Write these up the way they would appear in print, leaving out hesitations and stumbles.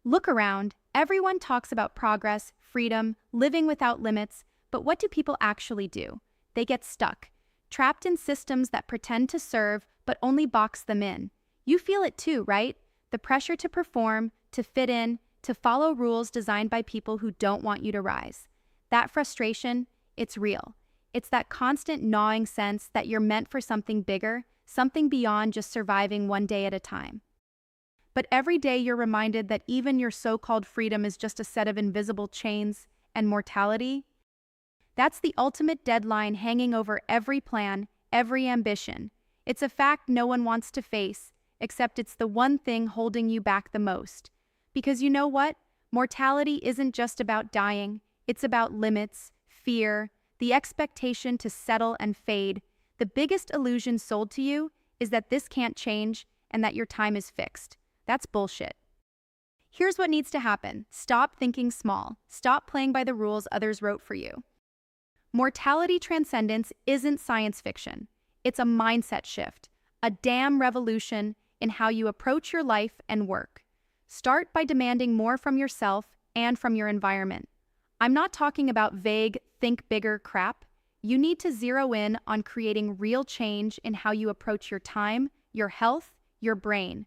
Look around. Everyone talks about progress, freedom, living without limits, but what do people actually do? They get stuck, trapped in systems that pretend to serve but only box them in. You feel it too, right? The pressure to perform, to fit in, to follow rules designed by people who don't want you to rise. That frustration, it's real. It's that constant gnawing sense that you're meant for something bigger, something beyond just surviving one day at a time. But every day you're reminded that even your so-called freedom is just a set of invisible chains, and mortality, that's the ultimate deadline hanging over every plan, every ambition. It's a fact no one wants to face, except it's the one thing holding you back the most. Because you know what? Mortality isn't just about dying, it's about limits, fear, the expectation to settle and fade. The biggest illusion sold to you is that this can't change and that your time is fixed. That's bullshit. Here's what needs to happen. Stop thinking small. Stop playing by the rules others wrote for you. Mortality transcendence isn't science fiction. It's a mindset shift, a damn revolution in how you approach your life and work. Start by demanding more from yourself and from your environment. I'm not talking about vague, think bigger crap. You need to zero in on creating real change in how you approach your time, your health, your brain.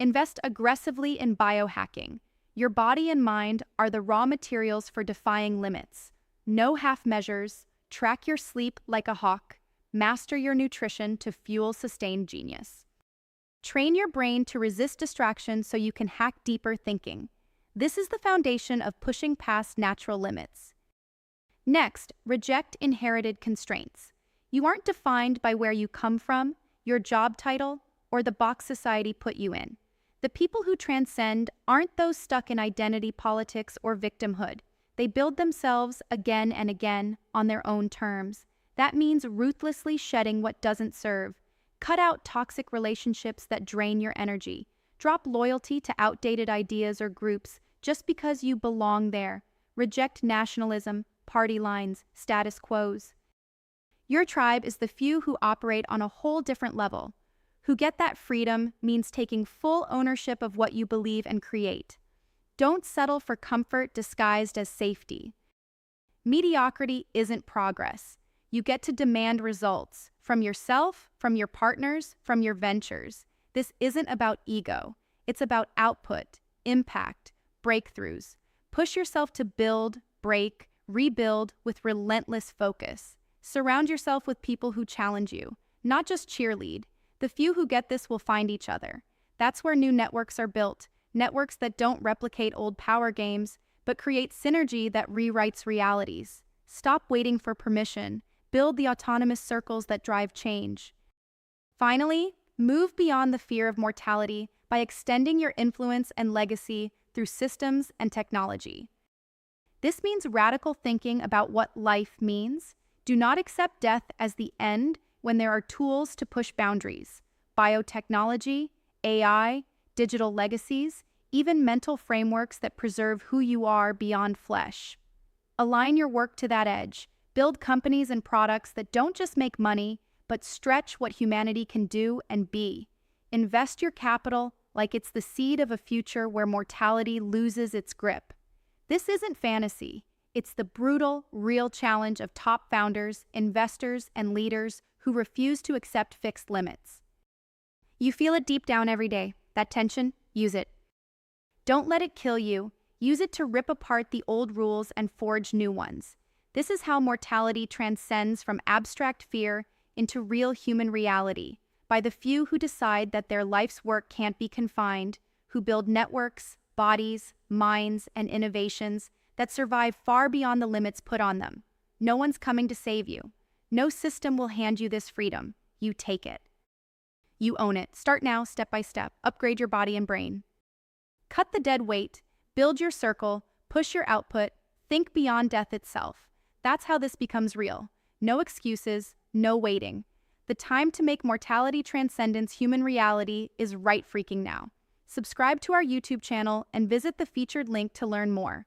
Invest aggressively in biohacking. Your body and mind are the raw materials for defying limits. No half measures, track your sleep like a hawk, master your nutrition to fuel sustained genius. Train your brain to resist distraction so you can hack deeper thinking. This is the foundation of pushing past natural limits. Next, reject inherited constraints. You aren't defined by where you come from, your job title, or the box society put you in. The people who transcend aren't those stuck in identity politics or victimhood. They build themselves again and again on their own terms. That means ruthlessly shedding what doesn't serve. Cut out toxic relationships that drain your energy. Drop loyalty to outdated ideas or groups just because you belong there. Reject nationalism, party lines, status quos. Your tribe is the few who operate on a whole different level. Who get that freedom means taking full ownership of what you believe and create. Don't settle for comfort disguised as safety. Mediocrity isn't progress. You get to demand results from yourself, from your partners, from your ventures. This isn't about ego. It's about output, impact, breakthroughs. Push yourself to build, break, rebuild with relentless focus. Surround yourself with people who challenge you, not just cheerlead. The few who get this will find each other. That's where new networks are built, networks that don't replicate old power games, but create synergy that rewrites realities. Stop waiting for permission. Build the autonomous circles that drive change. Finally, move beyond the fear of mortality by extending your influence and legacy through systems and technology. This means radical thinking about what life means. Do not accept death as the end when there are tools to push boundaries. Biotechnology, AI, digital legacies, even mental frameworks that preserve who you are beyond flesh. Align your work to that edge. Build companies and products that don't just make money, but stretch what humanity can do and be. Invest your capital like it's the seed of a future where mortality loses its grip. This isn't fantasy. It's the brutal, real challenge of top founders, investors, and leaders who refuse to accept fixed limits. You feel it deep down every day. That tension, use it. Don't let it kill you. Use it to rip apart the old rules and forge new ones. This is how mortality transcends from abstract fear into real human reality, by the few who decide that their life's work can't be confined, who build networks, bodies, minds, and innovations that survive far beyond the limits put on them. No one's coming to save you. No system will hand you this freedom. You take it. You own it. Start now, step by step. Upgrade your body and brain. Cut the dead weight. Build your circle. Push your output. Think beyond death itself. That's how this becomes real. No excuses, no waiting. The time to make mortality transcendence human reality is right freaking now. Subscribe to our YouTube channel and visit the featured link to learn more.